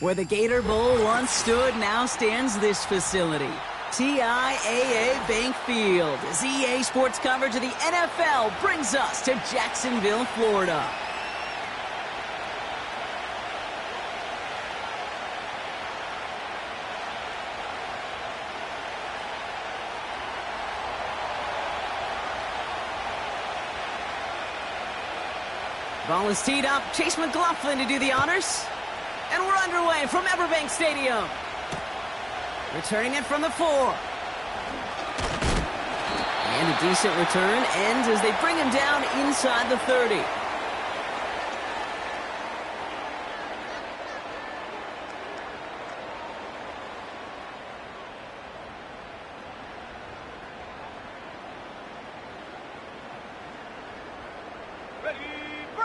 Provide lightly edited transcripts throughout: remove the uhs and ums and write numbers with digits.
Where the Gator Bowl once stood, now stands this facility. TIAA Bank Field, as EA Sports coverage of the NFL brings us to Jacksonville, Florida. Ball is teed up. Chase McLaughlin to do the honors. And we're underway from Everbank Stadium. Returning it from the 4. And a decent return ends as they bring him down inside the 30.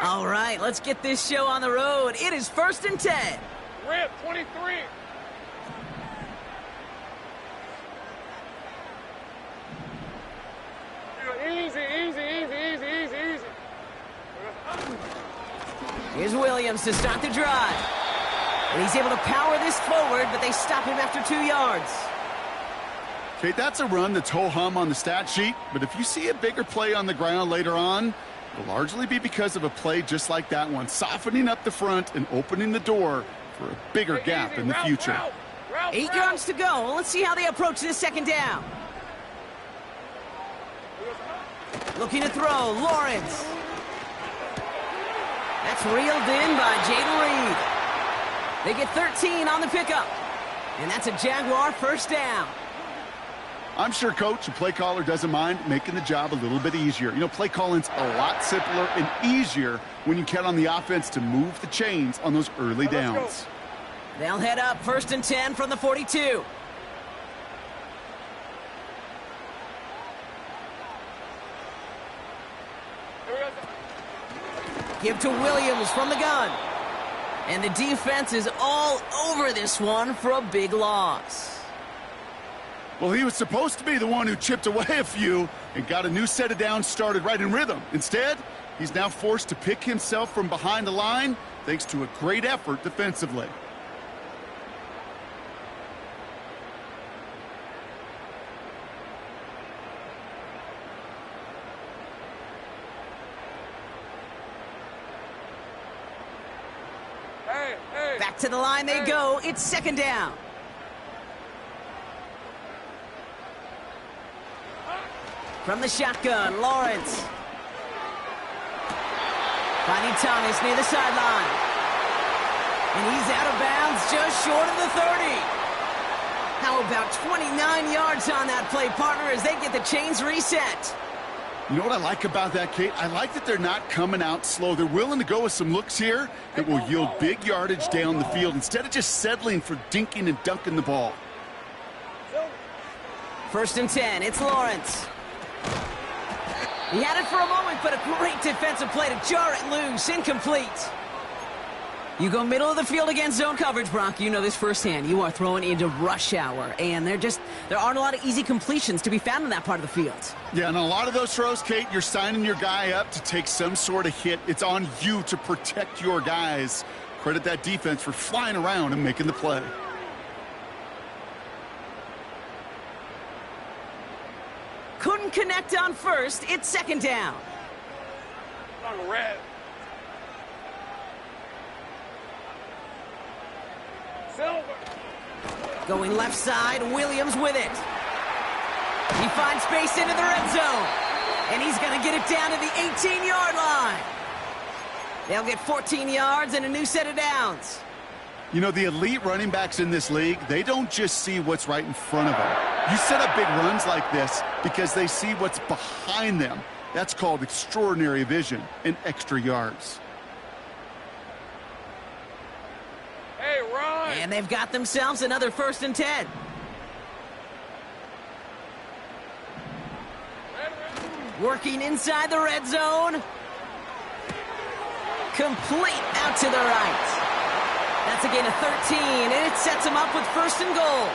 All right, let's get this show on the road. It is 1st and 10. Red 23. Easy. Here's Williams to start the drive. And he's able to power this forward, but they stop him after 2 yards. Okay, that's a run that's ho-hum on the stat sheet, but if you see a bigger play on the ground later on, it'll largely be because of a play just like that one, softening up the front and opening the door for a bigger gap in the future. 8 yards to go. Let's see how they approach this 2nd down. Looking to throw, Lawrence. That's reeled in by Jaden Reed. They get 13 on the pickup. And that's a Jaguar 1st down. I'm sure Coach, the play caller, doesn't mind making the job a little bit easier. You know, play calling's a lot simpler and easier when you count on the offense to move the chains on those early downs. They'll head up 1st and 10 from the 42. Give to Williams from the gun. And the defense is all over this one for a big loss. Well, he was supposed to be the one who chipped away a few and got a new set of downs started right in rhythm. Instead, he's now forced to pick himself from behind the line thanks to a great effort defensively. Back to the line they go. It's 2nd down. From the shotgun, Lawrence. Finding Thomas near the sideline. And he's out of bounds just short of the 30. How about 29 yards on that play, partner, as they get the chains reset? You know what I like about that, Kate? I like that they're not coming out slow. They're willing to go with some looks here that will yield big yardage down the field instead of just settling for dinking and dunking the ball. 1st and 10, it's Lawrence. He had it for a moment, but a great defensive play to jar it loose. Incomplete. You go middle of the field against zone coverage, Brock. You know this firsthand. You are throwing into rush hour, and there aren't a lot of easy completions to be found in that part of the field. Yeah, and a lot of those throws, Kate, you're signing your guy up to take some sort of hit. It's on you to protect your guys. Credit that defense for flying around and making the play. Couldn't connect on 1st. It's 2nd down. Red. Silver. Going left side, Williams with it. He finds space into the red zone. And he's going to get it down to the 18-yard line. They'll get 14 yards and a new set of downs. You know, the elite running backs in this league, they don't just see what's right in front of them. You set up big runs like this because they see what's behind them. That's called extraordinary vision and extra yards. Hey, Ron! And they've got themselves another 1st and 10. Working inside the red zone. Complete out to the right. That's a gain of 13, and it sets them up with 1st and goal.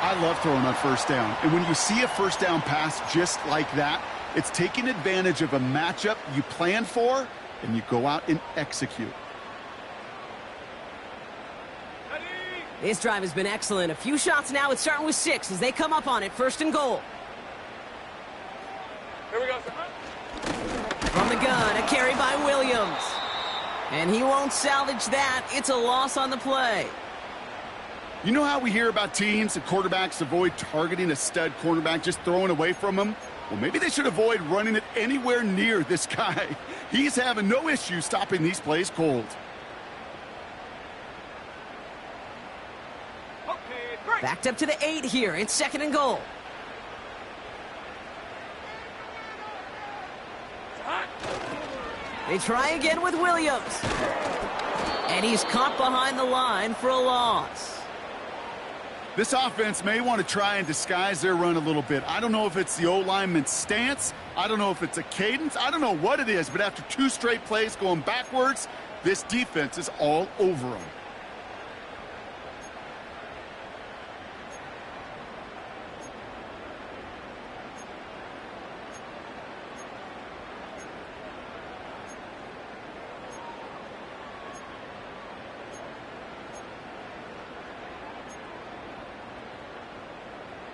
I love throwing on 1st down. And when you see a 1st down pass just like that, it's taking advantage of a matchup you plan for, and you go out and execute. This drive has been excellent. A few shots now. It's starting with 6 as they come up on it. 1st and goal. Here we go, sir. From the gun, a carry by Williams. And he won't salvage that. It's a loss on the play. You know how we hear about teams and quarterbacks avoid targeting a stud cornerback, just throwing away from him? Well, maybe they should avoid running it anywhere near this guy. He's having no issue stopping these plays cold. Backed up to the 8 here. It's 2nd and goal. They try again with Williams. And he's caught behind the line for a loss. This offense may want to try and disguise their run a little bit. I don't know if it's the O-lineman's stance. I don't know if it's a cadence. I don't know what it is, but after 2 straight plays going backwards, this defense is all over them.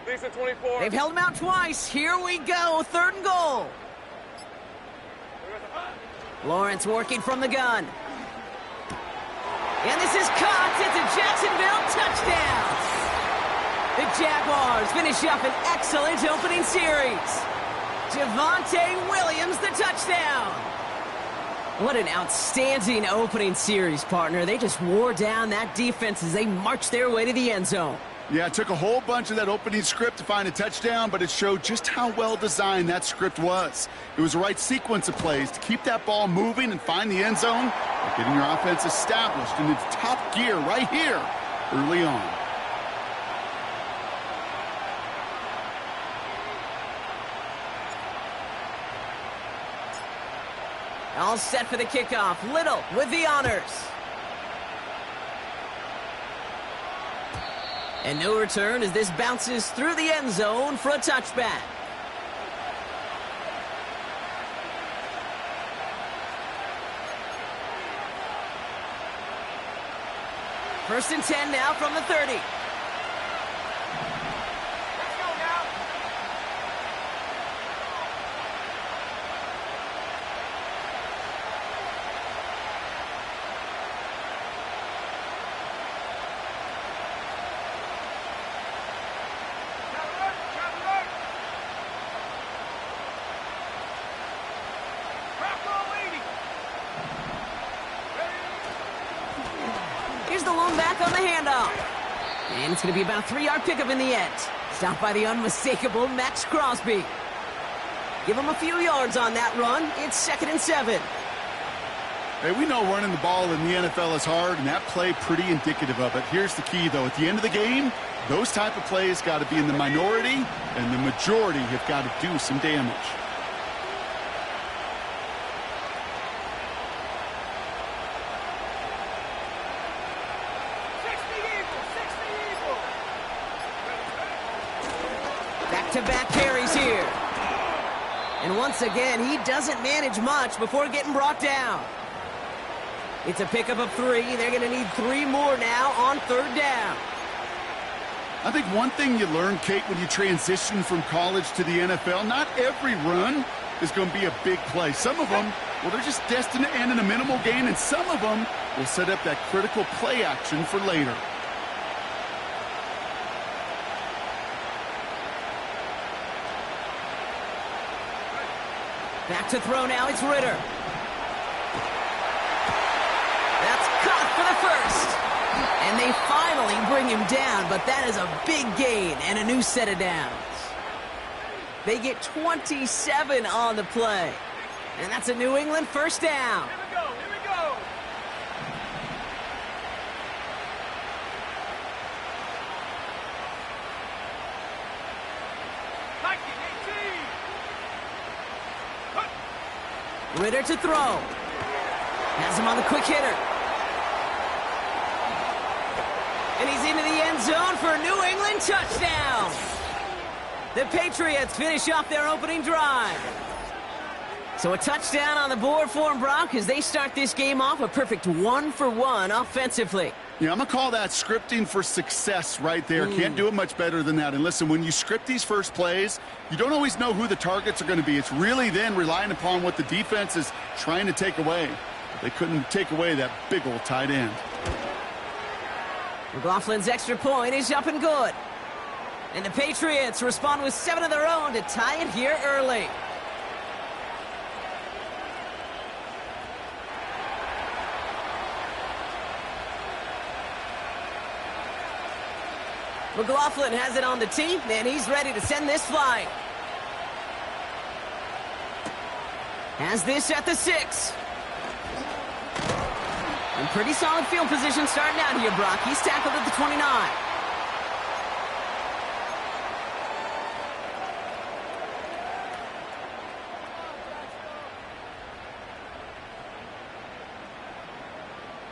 Lisa 24. They've held him out twice. Here we go. 3rd and goal. Lawrence working from the gun. And this is caught. It's a Jacksonville touchdown. The Jaguars finish up an excellent opening series. Javonte Williams, the touchdown. What an outstanding opening series, partner. They just wore down that defense as they marched their way to the end zone. Yeah, it took a whole bunch of that opening script to find a touchdown, but it showed just how well designed that script was. It was the right sequence of plays to keep that ball moving and find the end zone, and getting your offense established in its top gear right here early on. All set for the kickoff. Little with the honors. And no return as this bounces through the end zone for a touchback. First and 10 now from the 30. Here's the lone back on the handoff. And it's going to be about a 3-yard pickup in the end. Stopped by the unmistakable Max Crosby. Give him a few yards on that run. It's 2nd and 7. Hey, we know running the ball in the NFL is hard, and that play pretty indicative of it. Here's the key, though. At the end of the game, those type of plays got to be in the minority, and the majority have got to do some damage. Back-to-back carries here. And once again, he doesn't manage much before getting brought down. It's a pickup of 3. They're going to need 3 more now on 3rd down. I think one thing you learn, Kate, when you transition from college to the NFL, not every run is going to be a big play. Some of them, well, they're just destined to end in a minimal gain, and some of them will set up that critical play action for later. Back to throw now, it's Ritter. That's caught for the first. And they finally bring him down, but that is a big gain and a new set of downs. They get 27 on the play. And that's a New England first down. Here we go, here we go. Ritter to throw. Has him on the quick hitter. And he's into the end zone for a New England touchdown. The Patriots finish off their opening drive. So a touchdown on the board for them, Brock, as they start this game off a perfect 1-for-1 offensively. Yeah, I'm going to call that scripting for success right there. Can't do it much better than that. And listen, when you script these first plays, you don't always know who the targets are going to be. It's really then relying upon what the defense is trying to take away. They couldn't take away that big old tight end. McLaughlin's extra point is up and good. And the Patriots respond with 7 of their own to tie it here early. McLaughlin has it on the tee, and he's ready to send this flying. Has this at the 6. And pretty solid field position starting out here, Brock. He's tackled at the 29.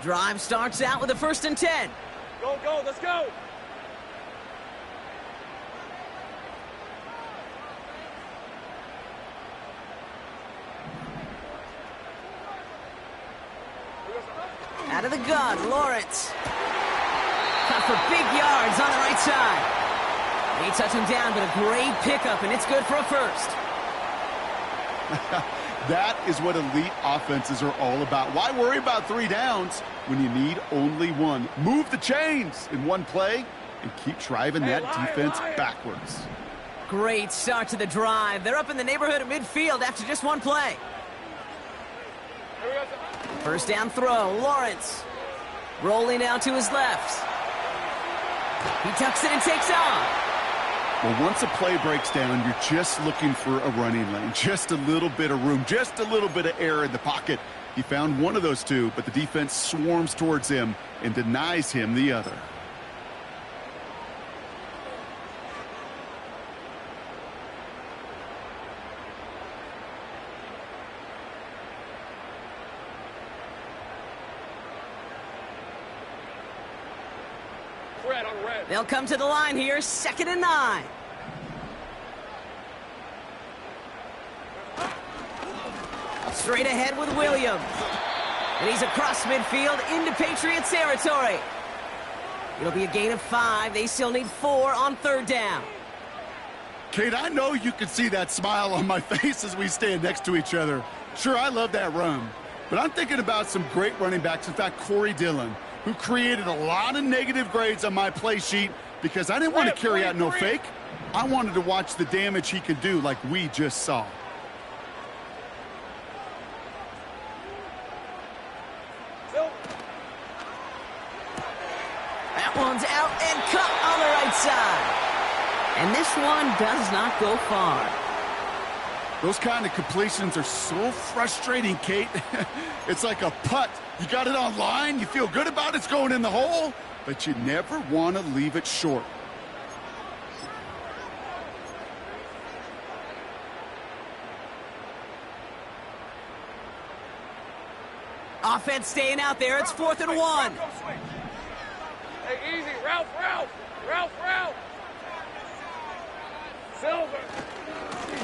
Drive starts out with a 1st and 10. Go, go, let's go. Out of the gun, Lawrence. Cut for big yards on the right side. They touch him down, but a great pickup, and it's good for a 1st. That is what elite offenses are all about. Why worry about 3 downs when you need only 1? Move the chains in one play and keep driving that defense backwards. Great start to the drive. They're up in the neighborhood of midfield after just 1 play. Here we go. 1st down throw, Lawrence. Rolling out to his left. He tucks it and takes off. Well, once a play breaks down, you're just looking for a running lane. Just a little bit of room, just a little bit of air in the pocket. He found one of those 2, but the defense swarms towards him and denies him the other. Red on red. They'll come to the line here, 2nd and 9. Straight ahead with Williams. And he's across midfield into Patriots territory. It'll be a gain of 5. They still need 4 on 3rd down. Kate, I know you can see that smile on my face as we stand next to each other. Sure, I love that run. But I'm thinking about some great running backs. In fact, Corey Dillon, who created a lot of negative grades on my play sheet because I didn't want to carry out no fake. I wanted to watch the damage he could do like we just saw. That one's out and cut on the right side. And this one does not go far. Those kind of completions are so frustrating, Kate. It's like a putt. You got it on line, you feel good about it's going in the hole, but you never want to leave it short. Offense staying out there. It's 4th and 1. Hey, easy. Ralph, Ralph. Ralph, Ralph. Silver.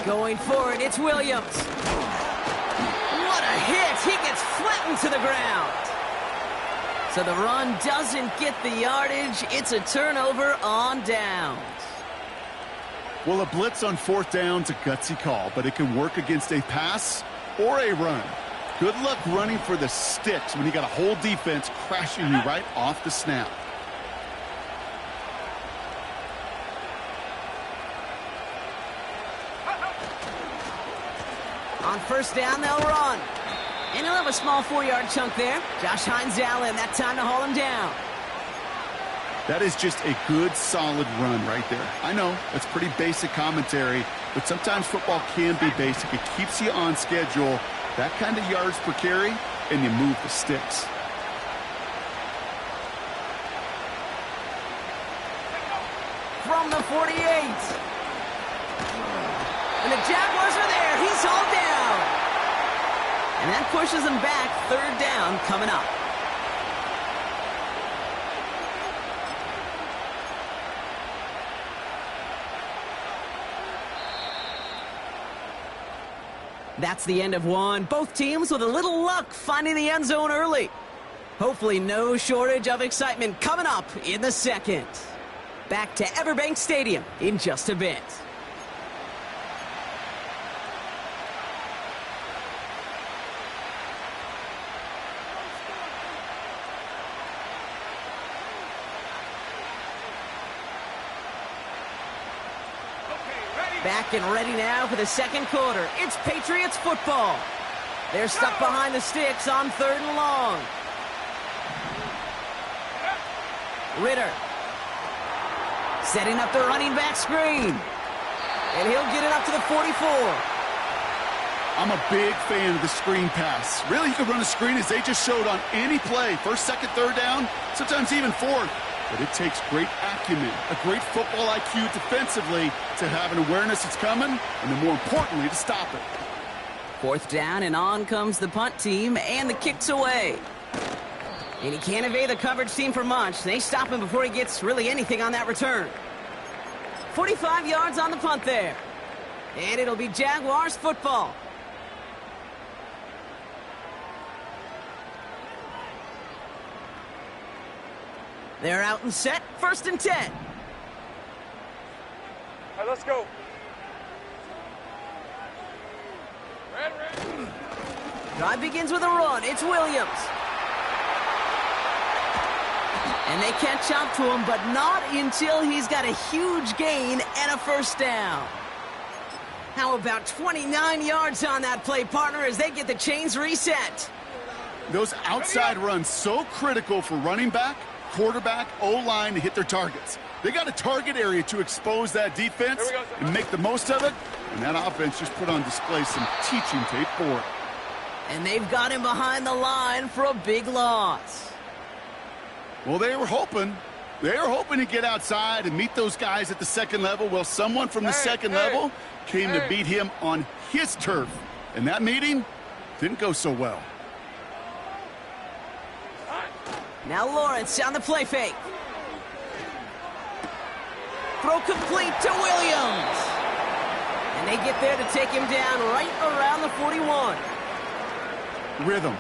Going for it, it's Williams. What a hit! He gets flattened to the ground. So the run doesn't get the yardage. It's a turnover on downs. Well, a blitz on 4th down's a gutsy call, but it can work against a pass or a run. Good luck running for the sticks when you got a whole defense crashing you right off the snap. On 1st down, they'll run. And he'll have a small 4-yard chunk there. Josh Hines Allen, that time to haul him down. That is just a good, solid run right there. I know, that's pretty basic commentary, but sometimes football can be basic. It keeps you on schedule, that kind of yards per carry, and you move the sticks. From the 48. And the Jaguars are there. He's hauled down. And that pushes them back. 3rd down coming up. That's the end of one. Both teams with a little luck finding the end zone early. Hopefully no shortage of excitement coming up in the second. Back to Everbank Stadium in just a bit. Back and ready now for the second quarter. It's Patriots football. They're stuck behind the sticks on 3rd and long. Ritter setting up the running back screen. And he'll get it up to the 44. I'm a big fan of the screen pass. Really, you can run a screen as they just showed on any play. First, second, third down, sometimes even fourth. But it takes great acumen, a great football IQ defensively to have an awareness it's coming, and then more importantly, to stop it. 4th down, and on comes the punt team, and the kick's away. And he can't evade the coverage team for much. They stop him before he gets really anything on that return. 45 yards on the punt there. And it'll be Jaguars football. They're out and set, 1st and 10. All right, let's go. Ready. Drive begins with a run. It's Williams. And they catch up to him, but not until he's got a huge gain and a 1st down. How about 29 yards on that play, partner, as they get the chains reset? Those outside runs so critical for running back, quarterback, O-line to hit their targets. They got a target area to expose that defense and make the most of it, and that offense just put on display some teaching tape for it. And they've got him behind the line for a big loss. Well, they were hoping to get outside and meet those guys at the second level. Well, someone from the second level came to beat him on his turf, and that meeting didn't go so well. Now Lawrence on the play fake. Throw complete to Williams. And they get there to take him down right around the 41. Rhythm.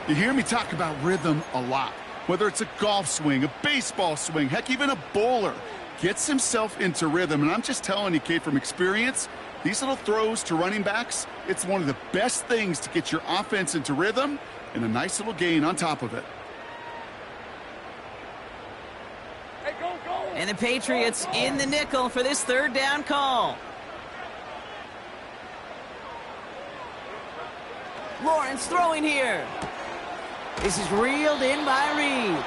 You hear me talk about rhythm a lot. Whether it's a golf swing, a baseball swing, heck, even a bowler gets himself into rhythm. And I'm just telling you, Kate, from experience, these little throws to running backs, it's one of the best things to get your offense into rhythm and a nice little gain on top of it. And the Patriots in the nickel for this 3rd down call. Lawrence throwing here. This is reeled in by Reed.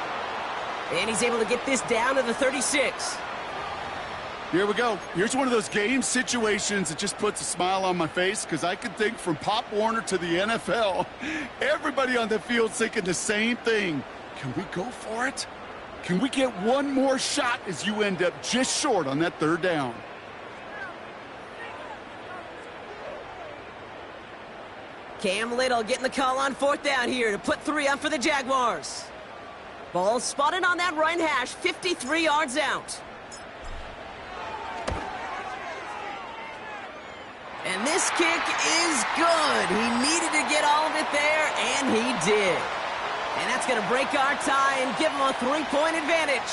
And he's able to get this down to the 36. Here we go. Here's one of those game situations that just puts a smile on my face, because I can think from Pop Warner to the NFL, everybody on the field's thinking the same thing. Can we go for it? Can we get one more shot as you end up just short on that 3rd down? Cam Little getting the call on 4th down here to put 3 up for the Jaguars. Ball spotted on that right hash, 53 yards out. And this kick is good. He needed to get all of it there, and he did. And that's going to break our tie and give him a 3-point advantage.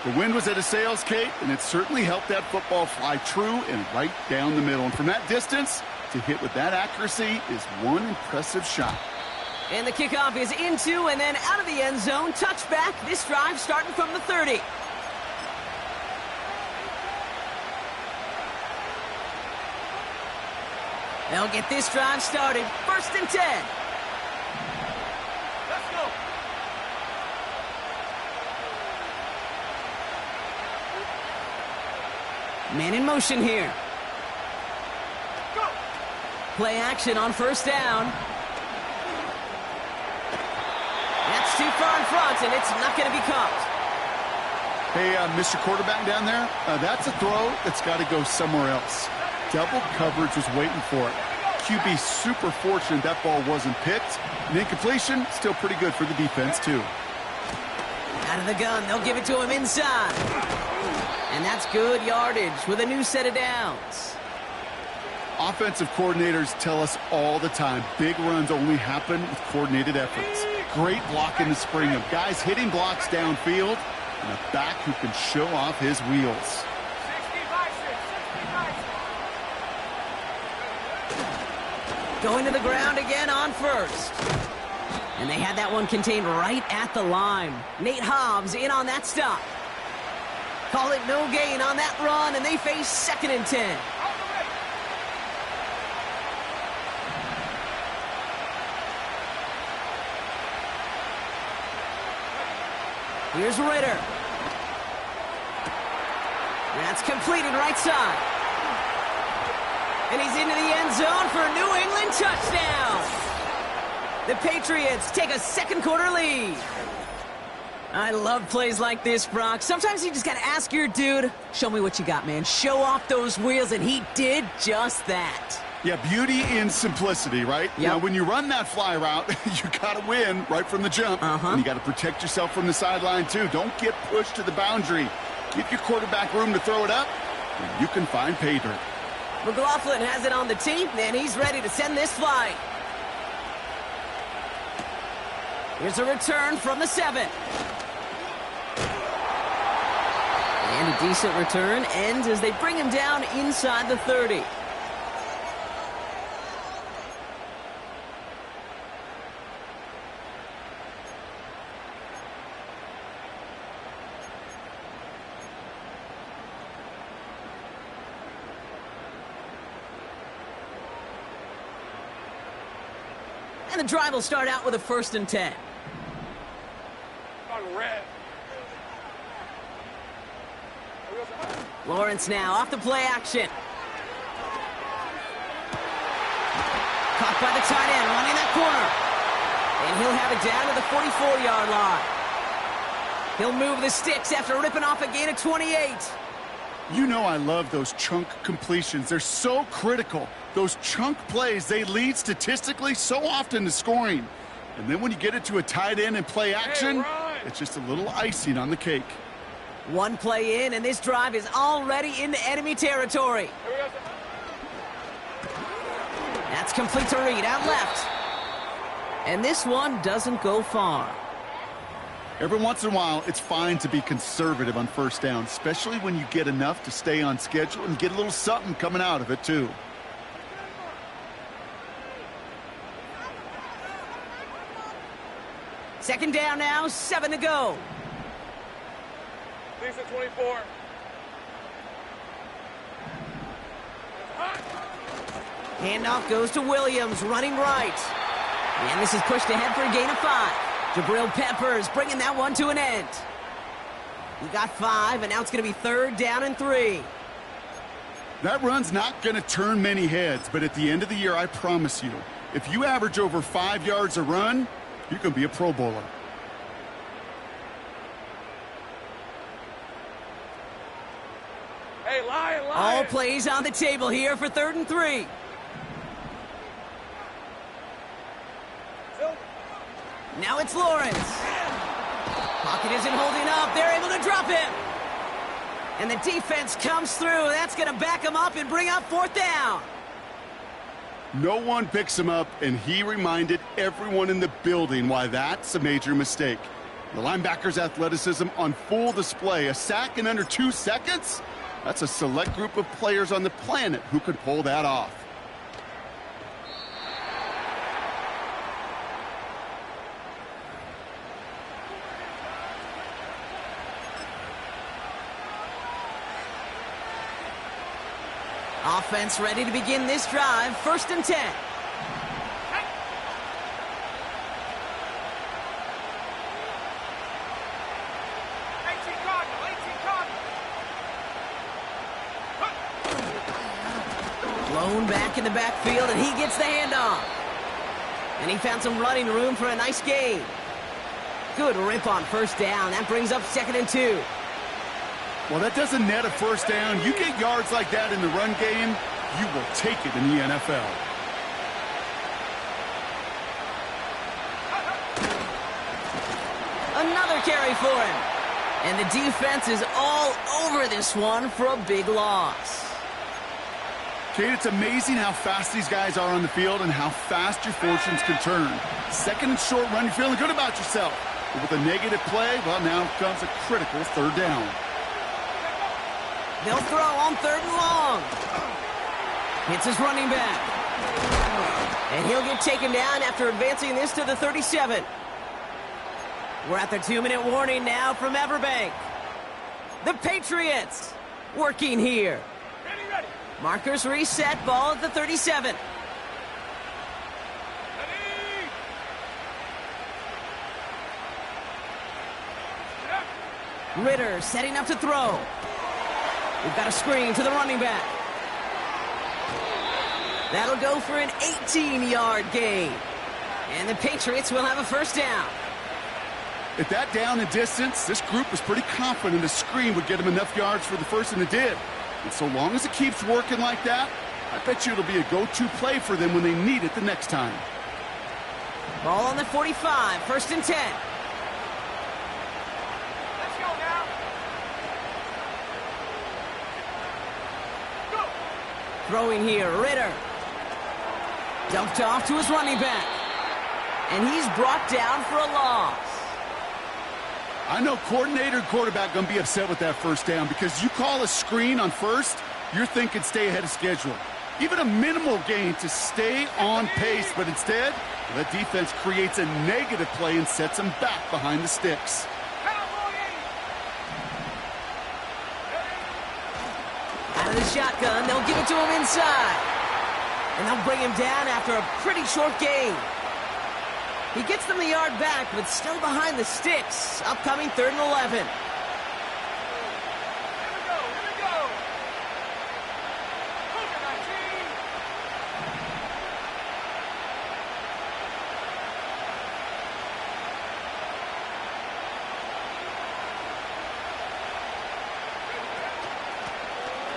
The wind was at a sails, Kate, and it certainly helped that football fly true and right down the middle. And from that distance, to hit with that accuracy is one impressive shot. And the kickoff is into and then out of the end zone. Touchback. This drive starting from the 30. They'll get this drive started. 1st and 10. Let's go. Man in motion here. Go. Play action on 1st down. That's too far in front, and it's not going to be caught. Hey, Mr. Quarterback down there, that's a throw that's got to go somewhere else. Double coverage was waiting for it. QB super fortunate that ball wasn't picked. And incompletion, still pretty good for the defense, too. Out of the gun, they'll give it to him inside. And that's good yardage with a new set of downs. Offensive coordinators tell us all the time, big runs only happen with coordinated efforts. Great block in the spring of guys hitting blocks downfield and a back who can show off his wheels. Going to the ground again on first. And they had that one contained right at the line. Nate Hobbs in on that stop. Call it no gain on that run, and they face 2nd and 10. Here's Ritter. That's completed right side. And he's into the end zone for a New England touchdown. The Patriots take a second quarter lead. I love plays like this, Brock. Sometimes you just got to ask your dude, show me what you got, man. Show off those wheels, and he did just that. Yeah, beauty in simplicity, right? Yep. Now, when you run that fly route, you got to win right from the jump. And you got to protect yourself from the sideline, too. Don't get pushed to the boundary. Give your quarterback room to throw it up, and you can find pay dirt. McLaughlin has it on the tee, and he's ready to send this flight. Here's a return from the 7. And a decent return ends as they bring him down inside the 30. And the drive will start out with a 1st and 10. Lawrence now off the play action. Caught by the tight end, running that corner. And he'll have it down to the 44-yard line. He'll move the sticks after ripping off a gain of 28. You know I love those chunk completions. They're so critical. Those chunk plays, they lead statistically so often to scoring. And then when you get it to a tight end and play action, it's just a little icing on the cake. One play in, and this drive is already into enemy territory. That's complete to Reed, out left. And this one doesn't go far. Every once in a while, it's fine to be conservative on 1st down, especially when you get enough to stay on schedule and get a little something coming out of it, too. Second down now, 7 to go. Lisa 24. Handoff goes to Williams, running right. And this is pushed ahead for a gain of 5. Jabril Peppers bringing that one to an end. He got 5, and now it's going to be 3rd down and 3. That run's not going to turn many heads, but at the end of the year, I promise you, if you average over 5 yards a run, you can be a Pro Bowler. Hey, Lion. All plays on the table here for 3rd and 3. Now it's Lawrence. Pocket isn't holding up. They're able to drop him. And the defense comes through. That's going to back him up and bring up 4th down. No one picks him up, and he reminded everyone in the building why that's a major mistake. The linebacker's athleticism on full display. A sack in under 2 seconds? That's a select group of players on the planet who could pull that off. Offense ready to begin this drive. 1st and 10. Blown back in the backfield, and he gets the handoff. And he found some running room for a nice gain. Good rip on 1st down. That brings up 2nd and 2. Well, that doesn't net a 1st down. You get yards like that in the run game, you will take it in the NFL. Another carry for him. And the defense is all over this one for a big loss. Kate, it's amazing how fast these guys are on the field and how fast your fortunes can turn. Second and short run, you're feeling good about yourself. But with a negative play, well, now comes a critical third down. They'll throw on 3rd and long. Hits his running back. And he'll get taken down after advancing this to the 37. We're at the 2-minute warning now from Everbank. The Patriots working here. Ready. Markers reset, ball at the 37. Ritter setting up to throw. We've got a screen to the running back. That'll go for an 18-yard gain. And the Patriots will have a first down. At that down and distance, this group was pretty confident a screen would get them enough yards for the first, and it did. And so long as it keeps working like that, I bet you it'll be a go-to play for them when they need it the next time. Ball on the 45, 1st and 10. Let's go now. Go. Throwing here, Ritter. Dumped off to his running back. And he's brought down for a loss. I know coordinator and quarterback going to be upset with that first down because you call a screen on first, you're thinking stay ahead of schedule. Even a minimal gain to stay on pace, but instead, that defense creates a negative play and sets them back behind the sticks. Out of the shotgun, they'll give it to him inside. And they'll bring him down after a pretty short gain. He gets them the yard back, but still behind the sticks. Upcoming 3rd and 11. Here we go. Booker 19.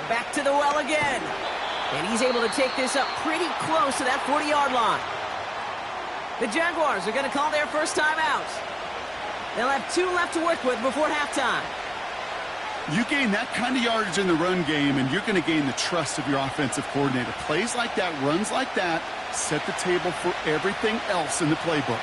Back to the well again. And he's able to take this up pretty close to that 40-yard line. The Jaguars are going to call their first time out. They'll have 2 left to work with before halftime. You gain that kind of yardage in the run game, and you're going to gain the trust of your offensive coordinator. Plays like that, runs like that, set the table for everything else in the playbook.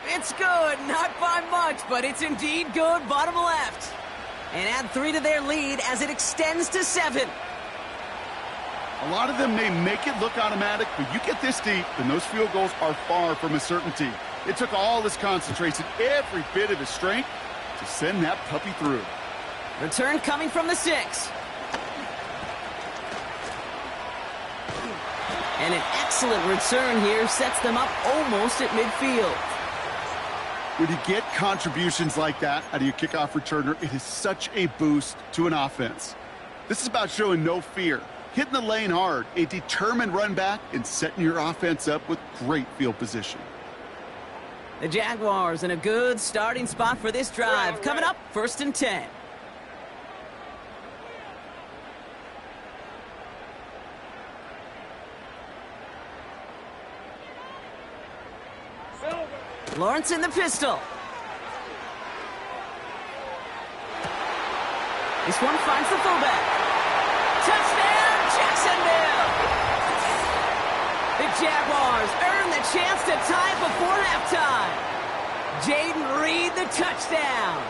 It's good, not by much, but it's indeed good, bottom left. And add 3 to their lead as it extends to 7. A lot of them may make it look automatic, but you get this deep, and those field goals are far from a certainty. It took all his concentration, every bit of his strength, to send that puppy through. Return coming from the 6. And an excellent return here sets them up almost at midfield. When you get contributions like that out of your kickoff returner, it is such a boost to an offense. This is about showing no fear, hitting the lane hard, a determined run back, and setting your offense up with great field position. The Jaguars in a good starting spot for this drive. Coming up, 1st and 10. Lawrence in the pistol. This one finds the fullback. Touchdown, Jacksonville! The Jaguars earn the chance to tie it before halftime. Jaden Reed, the touchdown.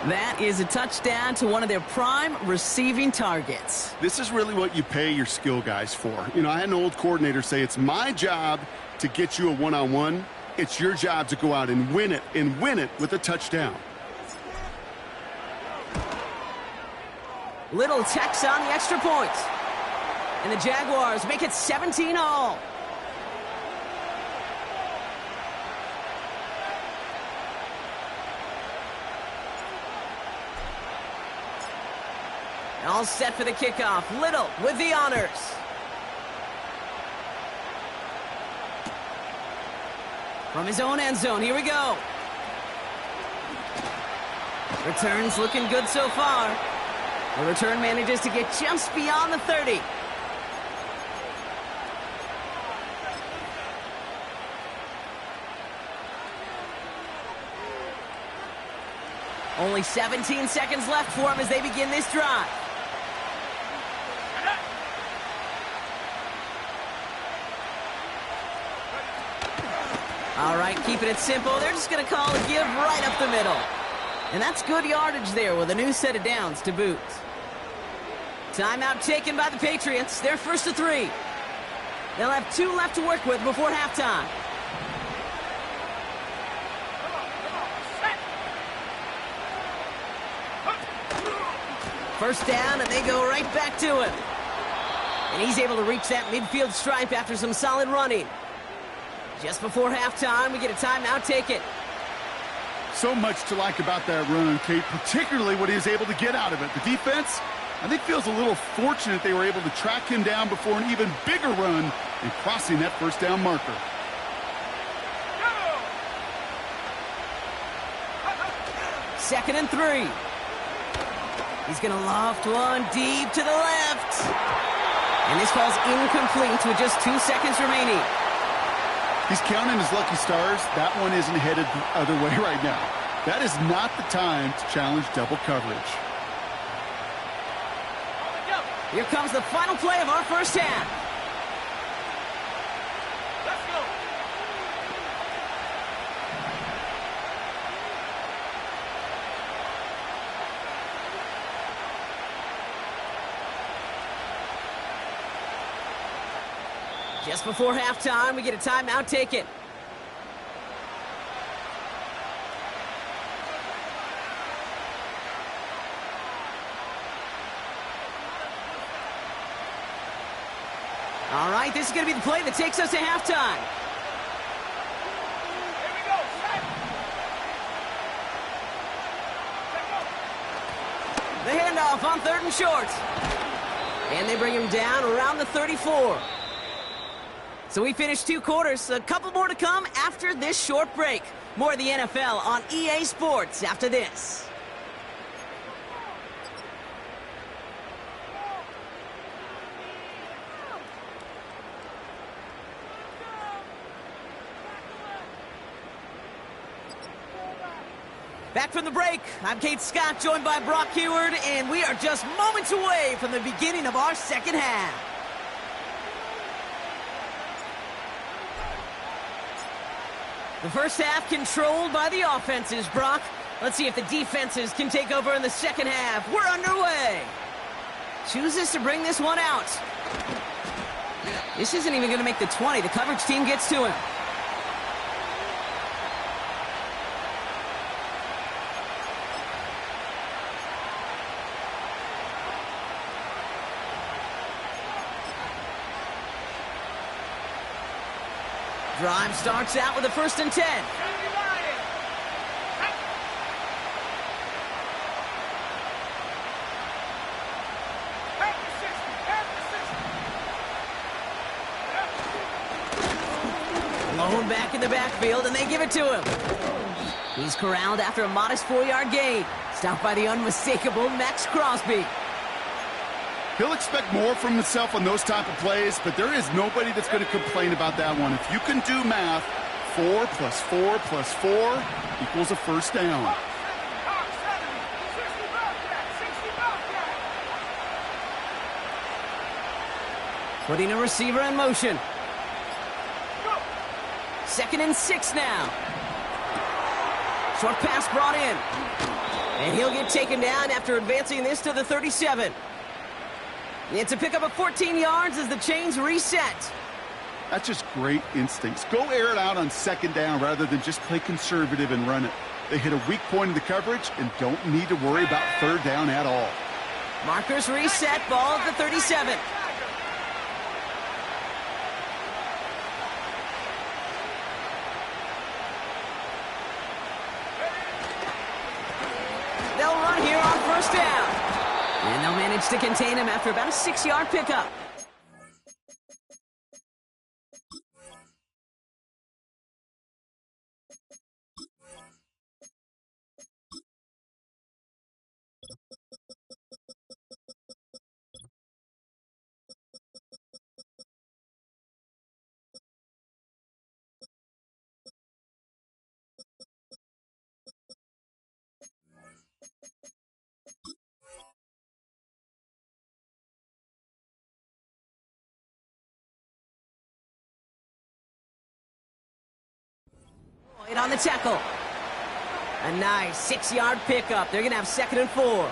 That is a touchdown to one of their prime receiving targets. This is really what you pay your skill guys for. You know, I had an old coordinator say it's my job to get you a one-on-one. It's your job to go out and win it with a touchdown. Little tacks on the extra point. And the Jaguars make it 17 all. All set for the kickoff. Little with the honors. From his own end zone, here we go. Returns looking good so far. The return manages to get just beyond the 30. Only 17 seconds left for them as they begin this drive. All right, keeping it simple. They're just going to call a give right up the middle. And that's good yardage there with a new set of downs to boot. Timeout taken by the Patriots. They're first to 3. They'll have 2 left to work with before halftime. First down, and they go right back to him. And he's able to reach that midfield stripe after some solid running. Just before halftime, we get a timeout taken. So much to like about that run, Kate, particularly what he was able to get out of it. The defense, I think, feels a little fortunate they were able to track him down before an even bigger run and crossing that first down marker. Second and 3. He's going to loft one deep to the left. And this falls incomplete with just 2 seconds remaining. He's counting his lucky stars. That one isn't headed the other way right now. That is not the time to challenge double coverage. Here comes the final play of our first half. Let's go. Just before halftime, we get a timeout taken. All right, this is going to be the play that takes us to halftime. Here we go. Set. The handoff on 3rd and short. And they bring him down around the 34. So we finished 2 quarters. A couple more to come after this short break. More of the NFL on EA Sports after this. Back from the break, I'm Kate Scott, joined by Brock Heward, and we are just moments away from the beginning of our second half. The first half controlled by the offenses, Brock. Let's see if the defenses can take over in the second half. We're underway. Chooses to bring this one out. This isn't even going to make the 20. The coverage team gets to him. Drive starts out with a 1st and 10. Blown back in the backfield, and they give it to him. He's corralled after a modest 4-yard gain. Stopped by the unmistakable Max Crosby. He'll expect more from himself on those type of plays, but there is nobody that's going to complain about that one. If you can do math, 4 plus 4 plus 4 equals a first down. Putting a receiver in motion. 2nd and 6 now. Short pass brought in. And he'll get taken down after advancing this to the 37. It's a pickup of 14 yards as the chains reset. That's just great instincts. Go air it out on 2nd down rather than just play conservative and run it. They hit a weak point in the coverage and don't need to worry about 3rd down at all. Markers reset, ball at the 37. They'll run here on 1st down. And they'll manage to contain him after about a 6-yard pickup. the tackle. A nice 6-yard pickup. They're going to have 2nd and 4.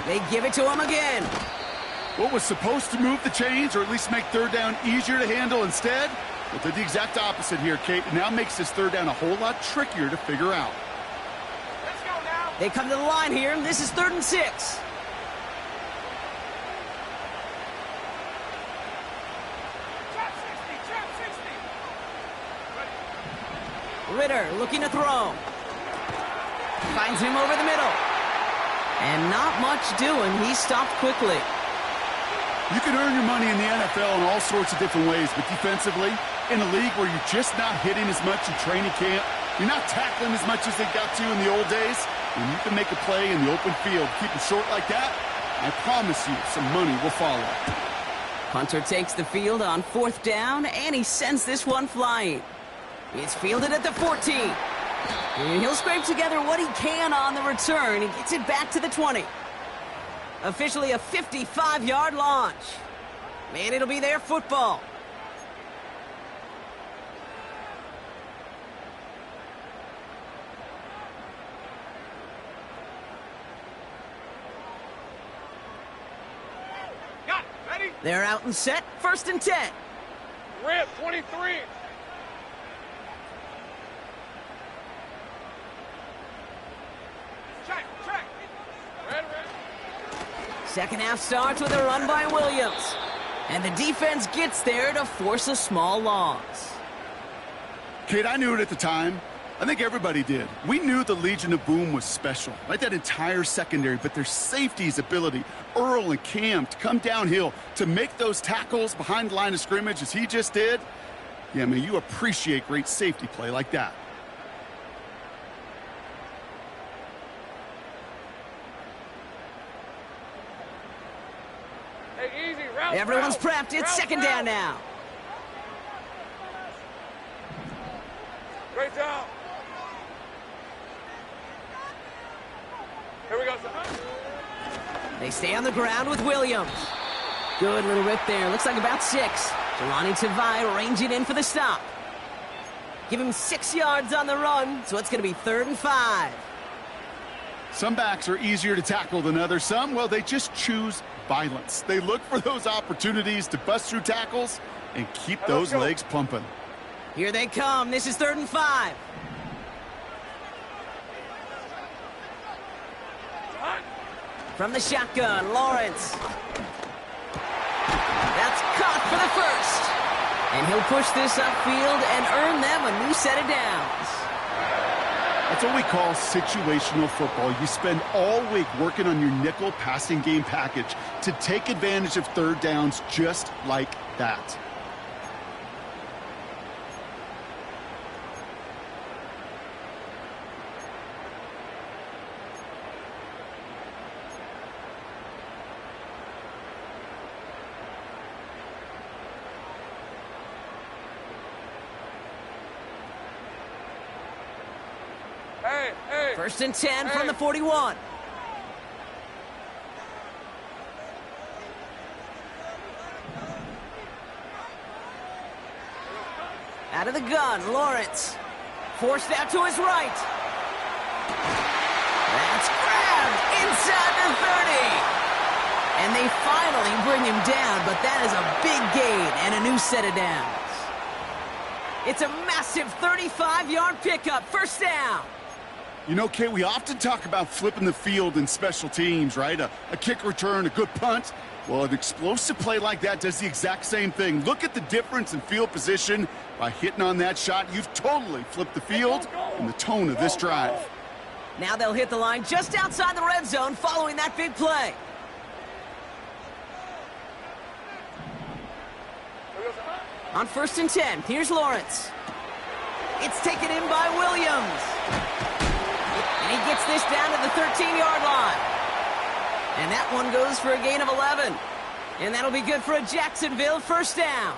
They give it to him again. What was supposed to move the chains or at least make 3rd down easier to handle instead? Well, did the exact opposite here, Kate. It now makes this 3rd down a whole lot trickier to figure out. Let's go now. They come to the line here. This is 3rd and 6. Trap 60, trap 60. Ritter looking to throw. Finds him over the middle. And not much doing. He stopped quickly. You can earn your money in the NFL in all sorts of different ways, but defensively, in a league where you're just not hitting as much in training camp, you're not tackling as much as they got to in the old days, when you can make a play in the open field, keep it short like that, I promise you some money will follow. Punter takes the field on 4th down, and he sends this one flying. It's fielded at the 14. He'll scrape together what he can on the return. He gets it back to the 20. Officially a 55-yard launch. Man, it'll be their football. Got it. Ready? They're out and set. 1st and 10. Rip, 23. Check, check. Red. 2nd half starts with a run by Williams. And the defense gets there to force a small loss. Kate, I knew it at the time. I think everybody did. We knew the Legion of Boom was special, right? That entire secondary, but their safety's ability, Earl and Cam, to come downhill, to make those tackles behind the line of scrimmage as he just did. Yeah, man, you appreciate great safety play like that. Hey, easy. Route, Everyone's route. prepped. It's Route, 2nd down route. now. Great job. Here we go, son. They stay on the ground with Williams. Good little rip there. Looks like about 6. Jelani Tavai ranging in for the stop. Give him 6 yards on the run, so it's going to be 3rd and 5. Some backs are easier to tackle than others. Some, well, they just choose violence. They look for those opportunities to bust through tackles and keep those legs pumping. Here they come. This is 3rd and 5. From the shotgun, Lawrence. That's caught for the 1st. And he'll push this upfield and earn them a new set of downs. That's what we call situational football. You spend all week working on your nickel passing game package to take advantage of 3rd downs just like that. Hey, hey. 1st and 10 from the 41. Out of the gun, Lawrence. Forced out to his right. That's grabbed inside the 30. And they finally bring him down, but that is a big gain and a new set of downs. It's a massive 35-yard pickup, 1st down. You know, Kate, we often talk about flipping the field in special teams, right? A kick return, a good punt. Well, an explosive play like that does the exact same thing. Look at the difference in field position. By hitting on that shot, you've totally flipped the field and the tone of this drive. Now they'll hit the line just outside the red zone following that big play. On 1st and 10, here's Lawrence. It's taken in by Williams. And he gets this down to the 13-yard line. And that one goes for a gain of 11. And that'll be good for a Jacksonville 1st down.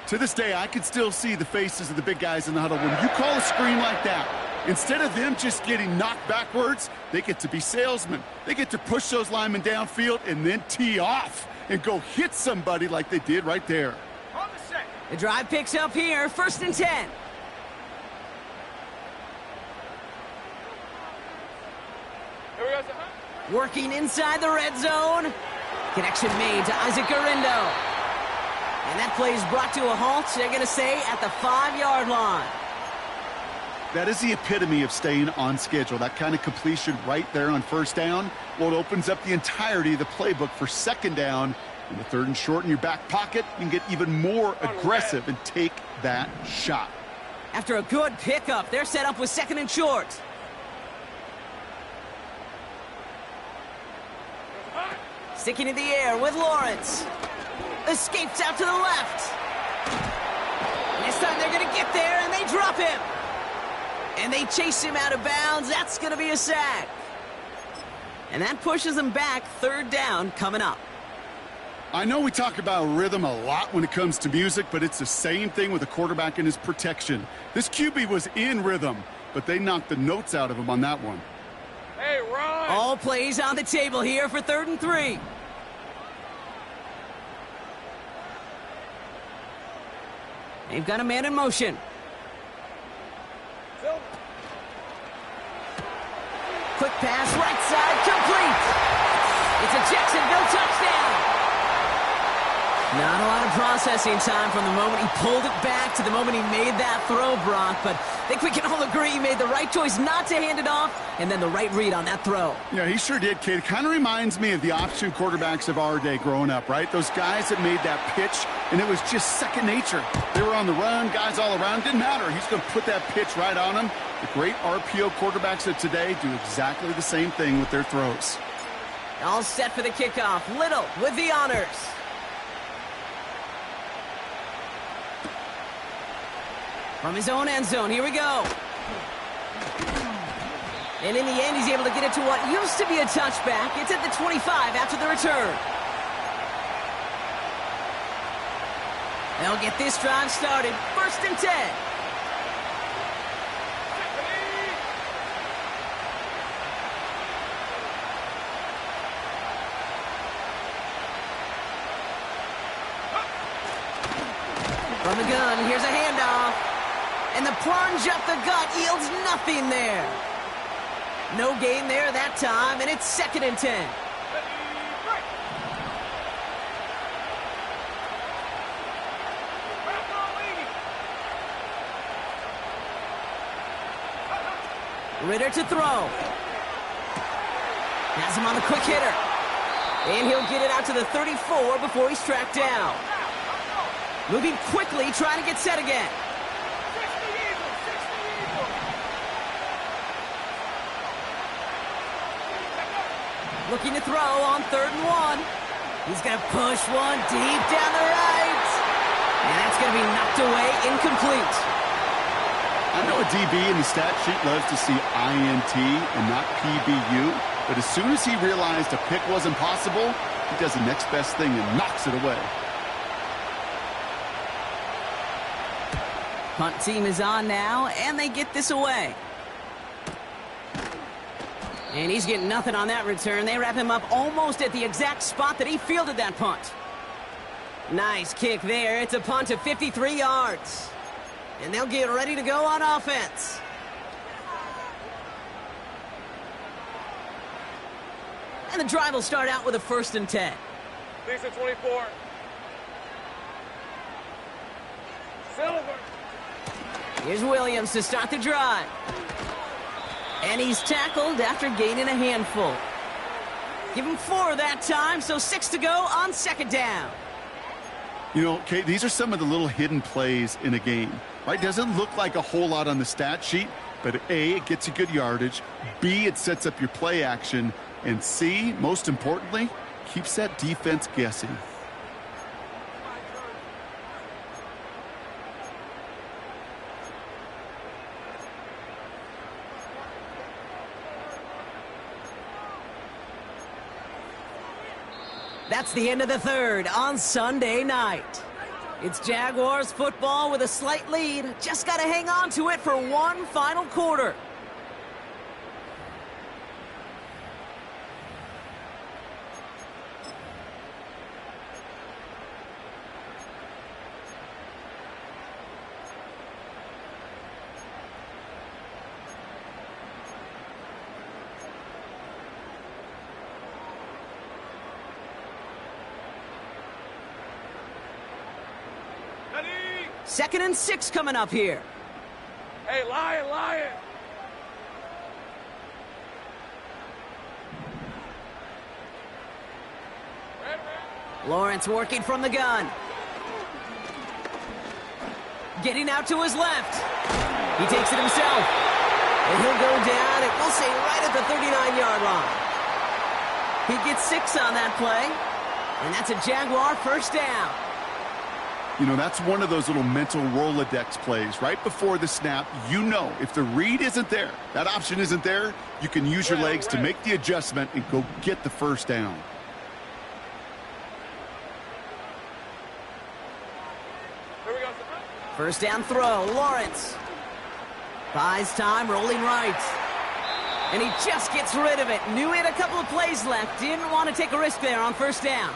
To this day, I can still see the faces of the big guys in the huddle. When you call a screen like that, Instead of them just getting knocked backwards, they get to be salesmen. They get to push those linemen downfield and then tee off and go hit somebody like they did right there. The drive picks up here, 1st and 10. Working inside the red zone. Connection made to Isaac Garindo. And that play is brought to a halt, they're going to say, at the 5-yard line. That is the epitome of staying on schedule. That kind of completion right there on 1st down. Well, it opens up the entirety of the playbook for 2nd down. In the 3rd and short in your back pocket, you can get even more aggressive and take that shot. After a good pickup, they're set up with 2nd and short. Sticking in the air with Lawrence. Escapes out to the left. And this time they're going to get there, and they drop him. And they chase him out of bounds. That's going to be a sack. And that pushes them back. 3rd down coming up. I know we talk about rhythm a lot when it comes to music, but it's the same thing with a quarterback and his protection. This QB was in rhythm, but they knocked the notes out of him on that one. Hey, Ron! All plays on the table here for 3rd and 3. They've got a man in motion. Quick pass, right side, complete. It's a Jacksonville touchdown. Not a lot of processing time from the moment he pulled it back to the moment he made that throw, Brock. But I think we can all agree he made the right choice not to hand it off, and then the right read on that throw. Yeah, he sure did, kid. Kind of reminds me of the option quarterbacks of our day growing up, right? Those guys that made that pitch, and it was just second nature. They were on the run, guys all around. Didn't matter. He's going to put that pitch right on them. The great RPO quarterbacks of today do exactly the same thing with their throws. All set for the kickoff. Little with the honors. From his own end zone, here we go. And in the end, he's able to get it to what used to be a touchback. It's at the 25 after the return. They'll get this drive started. 1st and 10. From the gun, here's a handoff. And the plunge up the gut yields nothing there. No gain there that time, and it's 2nd and 10. Ritter to throw. Has him on the quick hitter. And he'll get it out to the 34 before he's tracked down. Moving quickly, trying to get set again. Looking to throw on 3rd and 1. He's going to push one deep down the right. And that's going to be knocked away, incomplete. I know a DB in the stat sheet loves to see INT and not PBU, but as soon as he realized a pick wasn't possible, he does the next best thing and knocks it away. Punt team is on now, and they get this away. And he's getting nothing on that return. They wrap him up almost at the exact spot that he fielded that punt. Nice kick there. It's a punt of 53 yards. And they'll get ready to go on offense. And the drive will start out with a 1st and 10. Lisa 24. Silver. Here's Williams to start the drive. And he's tackled after gaining a handful. Give him 4 that time, so 6 to go on 2nd down. You know, Kate, these are some of the little hidden plays in a game, right? Doesn't look like a whole lot on the stat sheet, but A, it gets you good yardage. B, it sets up your play action. And C, most importantly, keeps that defense guessing. That's the end of the 3rd on Sunday night. It's Jaguars football with a slight lead. Just got to hang on to it for one final quarter. 2nd and 6 coming up here. Hey, Lion. Lawrence working from the gun. Getting out to his left. He takes it himself. And he'll go down, and we'll say right at the 39-yard line. He gets 6 on that play. And that's a Jaguar first down. You know, that's one of those little mental Rolodex plays. Right before the snap, you know if the read isn't there, that option isn't there, you can use your legs to make the adjustment and go get the first down. First down throw, Lawrence. Buys time, rolling right. And he just gets rid of it. Knew he had a couple of plays left. Didn't want to take a risk there on first down.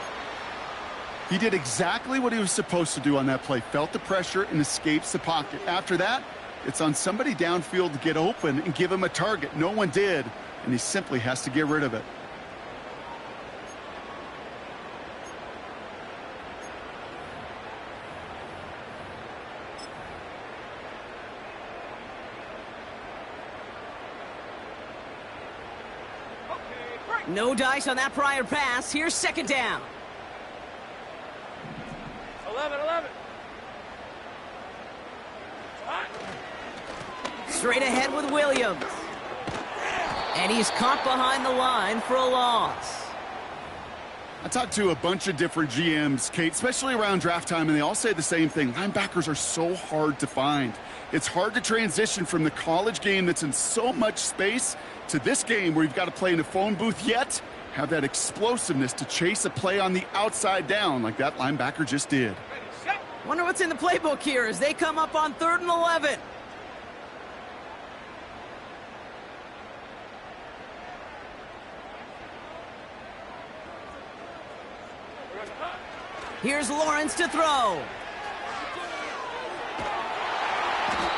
He did exactly what he was supposed to do on that play. Felt the pressure and escapes the pocket. After that, it's on somebody downfield to get open and give him a target. No one did, and he simply has to get rid of it. No dice on that prior pass. Here's 2nd down. 11. Straight ahead with Williams. And he's caught behind the line for a loss. I talked to a bunch of different GMs, Kate, especially around draft time, and they all say the same thing. Linebackers are so hard to find. It's hard to transition from the college game that's in so much space to this game where you've got to play in a phone booth, yet have that explosiveness to chase a play on the outside down like that linebacker just did. Wonder what's in the playbook here as they come up on 3rd and 11. Here's Lawrence to throw.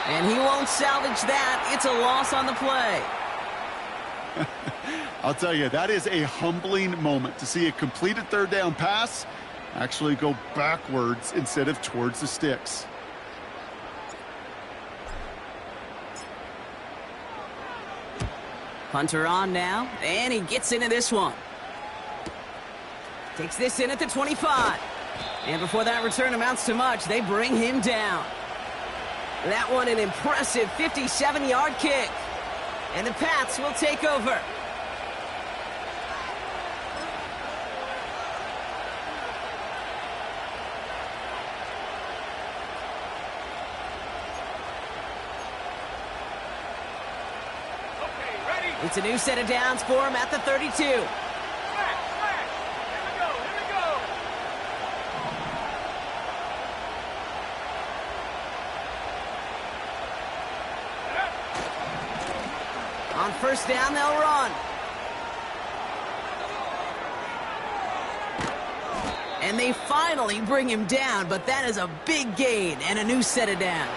And he won't salvage that. It's a loss on the play. I'll tell you, that is a humbling moment to see a completed 3rd down pass actually go backwards instead of towards the sticks. Punter on now, and he gets into this one. Takes this in at the 25. And before that return amounts to much, they bring him down. That one an impressive 57-yard kick. And the Pats will take over. It's a new set of downs for him at the 32. On first down, they'll run. And they finally bring him down, but that is a big gain and a new set of downs.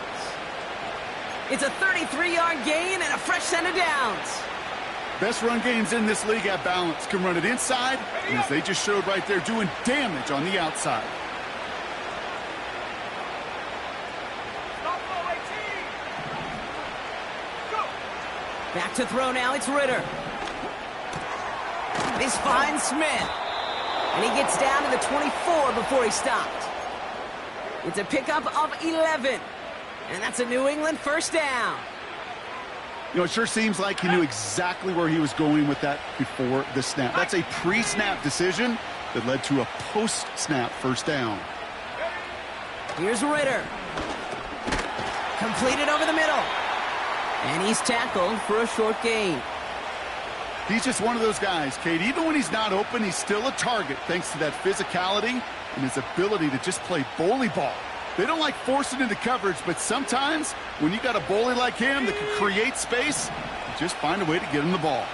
It's a 33-yard gain and a fresh set of downs. Best run games in this league at balance. Can run it inside, and as they just showed right there, doing damage on the outside. Back to throw now, it's Ritter. This finds Smith. And he gets down to the 24 before he stopped. It's a pickup of 11. And that's a New England first down. You know, it sure seems like he knew exactly where he was going with that before the snap. That's a pre-snap decision that led to a post-snap first down. Here's Ritter. Completed over the middle. And he's tackled for a short gain. He's just one of those guys, Kate. Even when he's not open, he's still a target thanks to that physicality and his ability to just play bully ball. They don't like forcing into coverage, but sometimes when you got a bully like him that can create space, you just find a way to get him the ball.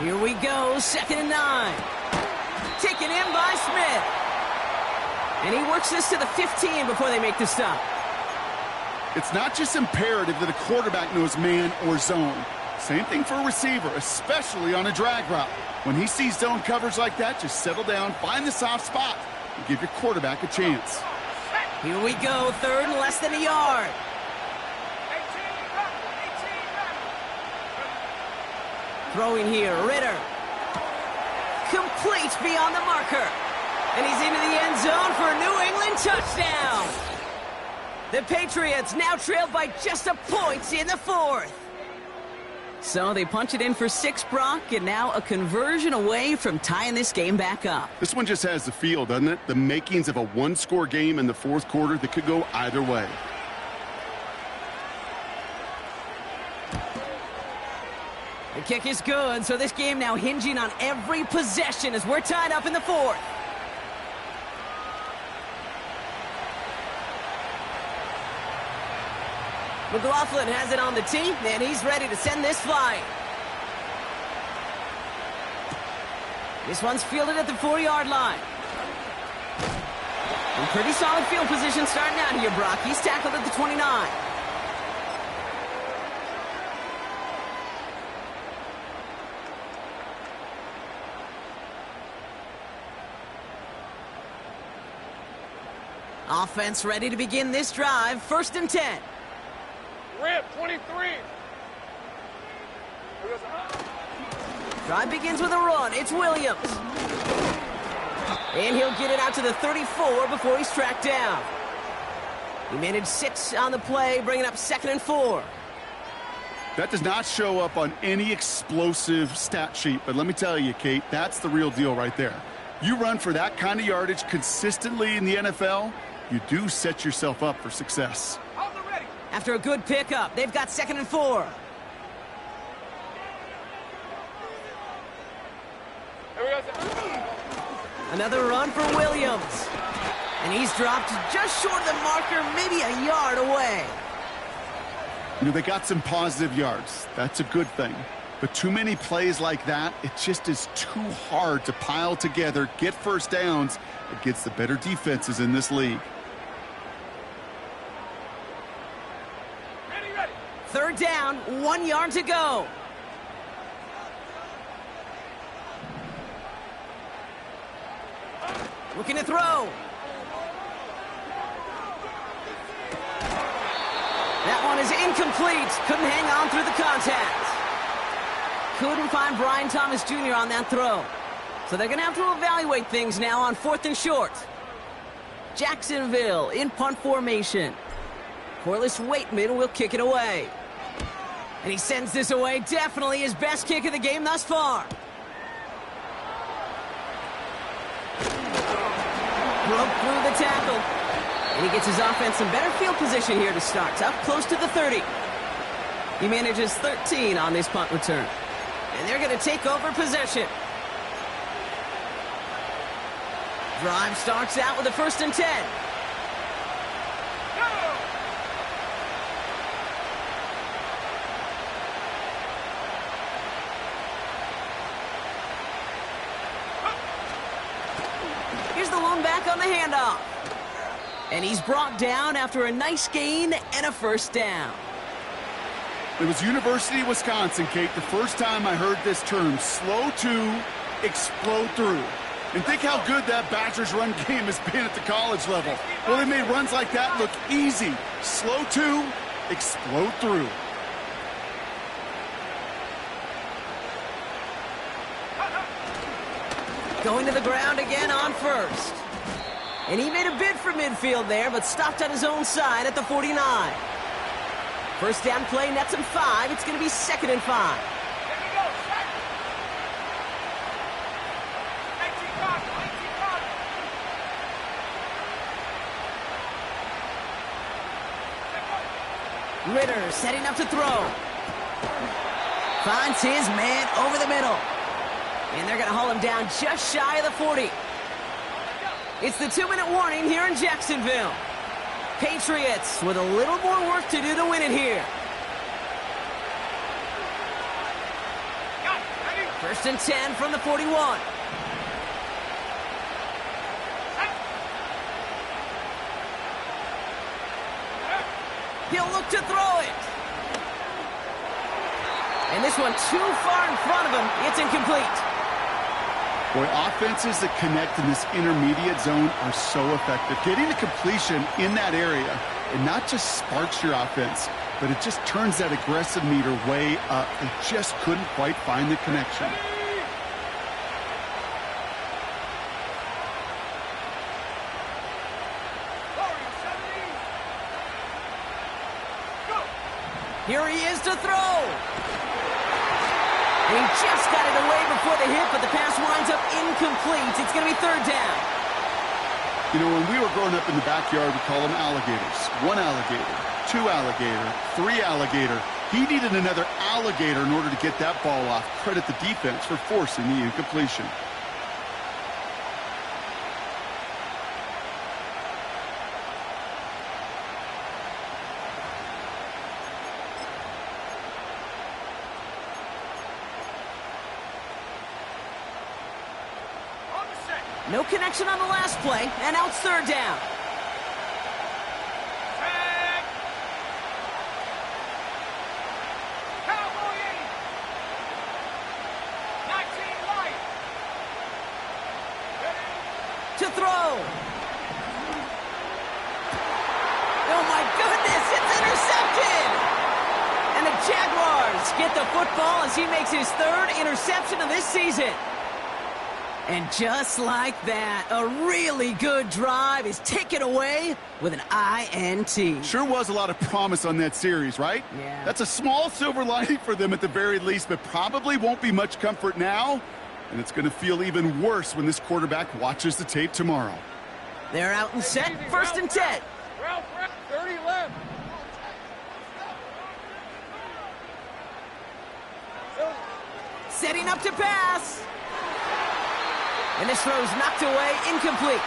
Here we go, 2nd and 9. Taken in by Smith. And he works this to the 15 before they make the stop. It's not just imperative that a quarterback knows man or zone. Same thing for a receiver, especially on a drag route. When he sees zone coverage like that, just settle down, find the soft spot, and give your quarterback a chance. Here we go, third and less than a yard. Throwing here, Ritter. Complete beyond the marker. And he's into the end zone for a New England touchdown. The Patriots now trailed by just a point in the fourth. So they punch it in for 6, Brock, and now a conversion away from tying this game back up. This one just has the feel, doesn't it? The makings of a one-score game in the fourth quarter that could go either way. The kick is good, so this game now hinging on every possession as we're tied up in the fourth. McLaughlin has it on the tee, and he's ready to send this flying. This one's fielded at the 4-yard line. In pretty solid field position starting out here, Brock. He's tackled at the 29. Offense ready to begin this drive. 1st and 10. Rip, 23. Drive begins with a run. It's Williams. And he'll get it out to the 34 before he's tracked down. He managed 6 on the play, bringing up 2nd and 4. That does not show up on any explosive stat sheet, but let me tell you, Kate, that's the real deal right there. You run for that kind of yardage consistently in the NFL, you do set yourself up for success. After a good pickup, they've got 2nd and 4. Another run for Williams. And he's dropped just short of the marker, maybe a yard away. You know, they got some positive yards. That's a good thing. But too many plays like that, it just is too hard to pile together, get first downs against the better defenses in this league. 3rd down, 1 yard to go. Looking to throw. That one is incomplete. Couldn't hang on through the contact. Couldn't find Brian Thomas Jr. on that throw. So they're going to have to evaluate things now on 4th and short. Jacksonville in punt formation. Corliss Waitman will kick it away. And he sends this away. Definitely his best kick of the game thus far. Broke through the tackle. And he gets his offense in better field position here to start. Up close to the 30. He manages 13 on this punt return. And they're going to take over possession. Drive starts out with a 1st and 10. Here's the lone back on the handoff. And he's brought down after a nice gain and a 1st down. It was University of Wisconsin, Kate, the first time I heard this term, slow to explode through. And think how good that Badgers run game has been at the college level. Well, they made runs like that look easy. Slow to explode through. Going to the ground again on 1st. And he made a bid for midfield there, but stopped on his own side at the 49. 1st down play nets him 5. It's going to be 2nd and 5. Ritter setting up to throw. Finds his man over the middle. And they're going to haul him down just shy of the 40. It's the 2-minute warning here in Jacksonville. Patriots with a little more work to do to win it here. 1st and 10 from the 41. He'll look to throw it. And this one too far in front of him. It's incomplete. Boy, offenses that connect in this intermediate zone are so effective. Getting the completion in that area, it not just sparks your offense, but it just turns that aggressive meter way up. They just couldn't quite find the connection. Here he is to throw. And he just got it away before the hit, but the pass winds up incomplete. It's going to be third down. You know, when we were growing up in the backyard, we call them alligators. One alligator, two alligator, three alligator. He needed another alligator in order to get that ball off. Credit the defense for forcing the incompletion. No connection on the last play, and now it's third down. To throw. Oh my goodness, it's intercepted! And the Jaguars get the football as he makes his third interception of this season. And just like that, a really good drive is taken away with an INT. Sure was a lot of promise on that series, right? Yeah. That's a small silver lining for them at the very least, but probably won't be much comfort now. And it's going to feel even worse when this quarterback watches the tape tomorrow. They're out and set, first and 10. Ralph, 30 left. Setting up to pass. And this throw's knocked away, incomplete.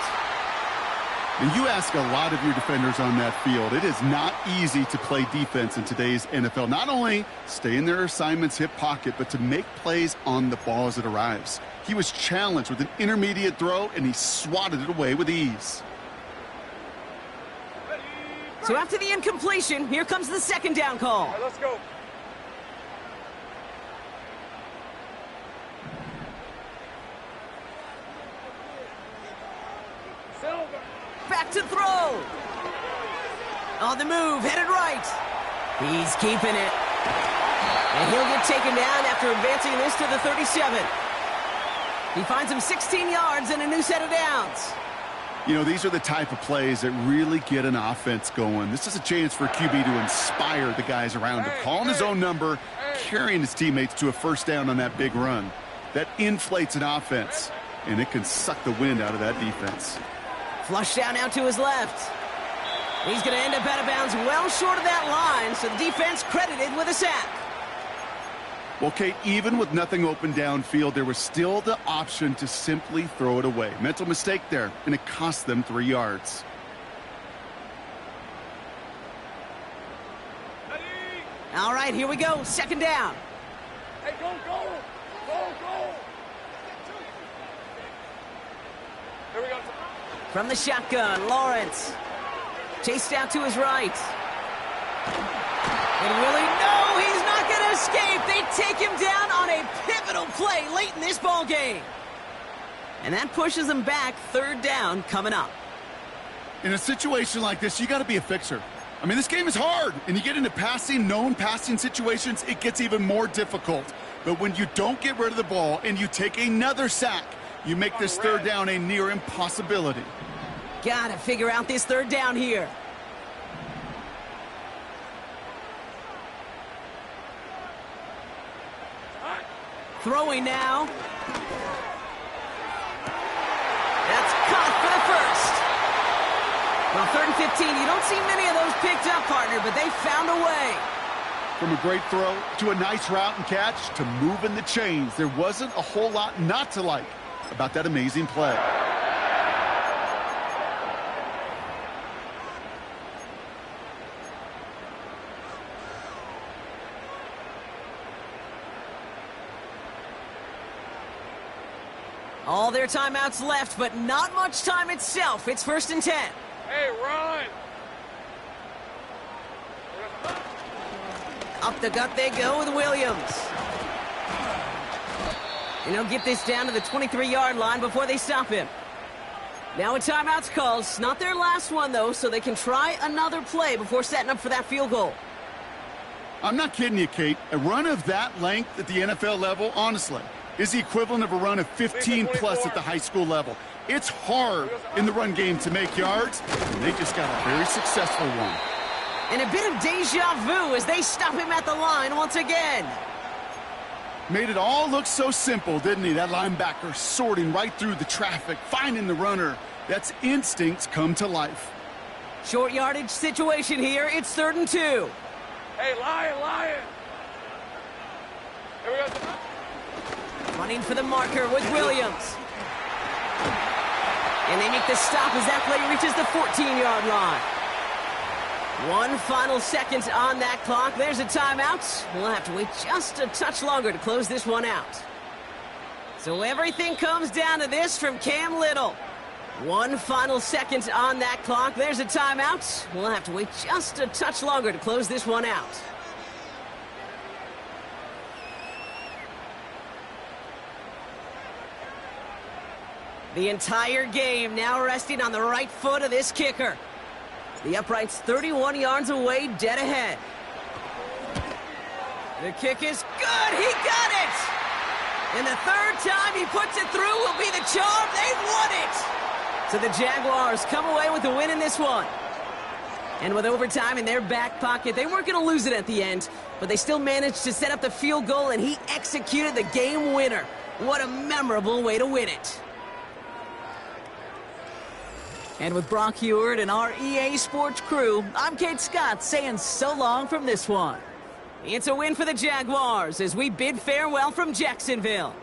And you ask a lot of your defenders on that field. It is not easy to play defense in today's NFL. Not only stay in their assignment's hip pocket, but to make plays on the ball as it arrives. He was challenged with an intermediate throw, and he swatted it away with ease. So after the incompletion, here comes the second down call. All right, let's go. Back to throw. On the move, headed right. He's keeping it. And he'll get taken down after advancing this to the 37. He finds him 16 yards and a new set of downs. You know, these are the type of plays that really get an offense going. This is a chance for QB to inspire the guys around him, calling his own number, carrying his teammates to a first down on that big run. That inflates an offense, and it can suck the wind out of that defense. Flush down now to his left. He's going to end up out of bounds well short of that line, so the defense credited with a sack. Well, Kate, even with nothing open downfield, there was still the option to simply throw it away. Mental mistake there, and it cost them 3 yards. All right, here we go. Second down. Hey, go, go! Go, go! Here we go. From the shotgun, Lawrence. Chased out to his right. And really, no, he's not going to escape. They take him down on a pivotal play late in this ball game. And that pushes him back. Third down coming up. In a situation like this, you got to be a fixer. I mean, this game is hard, and you get into known passing situations, it gets even more difficult. But when you don't get rid of the ball and you take another sack, you make this third down a near impossibility. Got to figure out this third down here. Throwing now. That's caught for the first. Well, 3rd and 15, you don't see many of those picked up, partner, but they found a way. From a great throw to a nice route and catch to moving the chains, there wasn't a whole lot not to like about that amazing play. All their timeouts left, but not much time itself. It's 1st and 10. Hey, run! Up the gut they go with Williams. And he'll get this down to the 23-yard line before they stop him. Now a timeout's called. It's not their last one, though, so they can try another play before setting up for that field goal. I'm not kidding you, Kate. A run of that length at the NFL level, honestly, is the equivalent of a run of 15-plus at the high school level. It's hard in the run game to make yards, and they just got a very successful one. And a bit of deja vu as they stop him at the line once again. Made it all look so simple, didn't he? That linebacker sorting right through the traffic, finding the runner. That's instincts come to life. Short yardage situation here. It's 3rd and 2. Hey, Lion! Here we go. Running for the marker with Williams. And they make the stop as that play reaches the 14-yard line. 1 final second on that clock. There's a timeout. We'll have to wait just a touch longer to close this one out. So everything comes down to this from Cam Little. 1 final second on that clock. There's a timeout. We'll have to wait just a touch longer to close this one out. The entire game now resting on the right foot of this kicker. The upright's 31 yards away, dead ahead. The kick is good. He got it! And the 3rd time he puts it through will be the charm. They've won it! So the Jaguars come away with the win in this one. And with overtime in their back pocket, they weren't going to lose it at the end, but they still managed to set up the field goal, and he executed the game winner. What a memorable way to win it. And with Brock Heward and our EA Sports crew, I'm Kate Scott saying so long from this one. It's a win for the Jaguars as we bid farewell from Jacksonville.